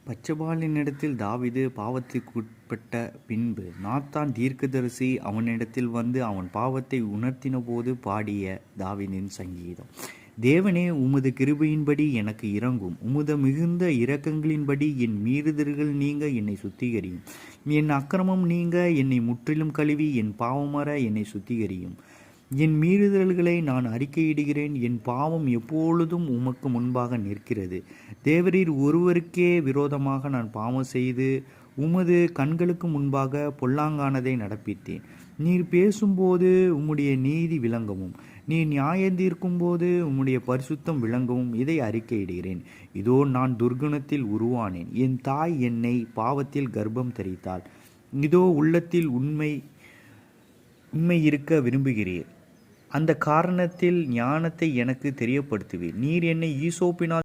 பச்சபாலினிடத்தில் தாவீது பாவத்திற்குட்பட்ட பின்பு நாத்தான் தீர்க்கதரிசி அவனிடத்தில் வந்து அவன் பாவத்தை உணர்த்தினபோது பாடிய தாவீதின் சங்கீதம். தேவனே, உமது கிருபையின்படி எனக்கு இரங்கும், உமது மிகுந்த இரக்கங்களின்படி என் மீறுதல்கள் நீங்க என்னை சுத்திகரியும். என் அக்கிரமம் நீங்க என்னை முற்றிலும் கழுவி என் பாவமற என்னை சுத்திகரியும். என் மீறுதல்களை நான் அறிக்கையிடுகிறேன், என் பாவம் எப்பொழுதும் உமக்கு முன்பாக நிற்கிறது. தேவரீர் ஒருவருக்கே விரோதமாக நான் பாவம் செய்து உமது கண்களுக்கு முன்பாக பொல்லாங்கானதை நடப்பித்தேன். நீர் பேசும்போது உம்முடைய நீதி விளங்கவும், நீர் நியாயந்தீர்க்கும்போது உம்முடைய பரிசுத்தம் விளங்கவும் இதை அறிக்கையிடுகிறேன். இதோ நான் துர்குணத்தில் உருவானேன், என் தாய் என்னை பாவத்தில் கர்ப்பம் தரித்தாள். இதோ உள்ளத்தில் உண்மை இருக்க விரும்புகிறீர், அந்த காரணத்தில் ஞானத்தை எனக்கு தெரியப்படுத்துவீர். நீர் என்னை ஈசோப்பினால்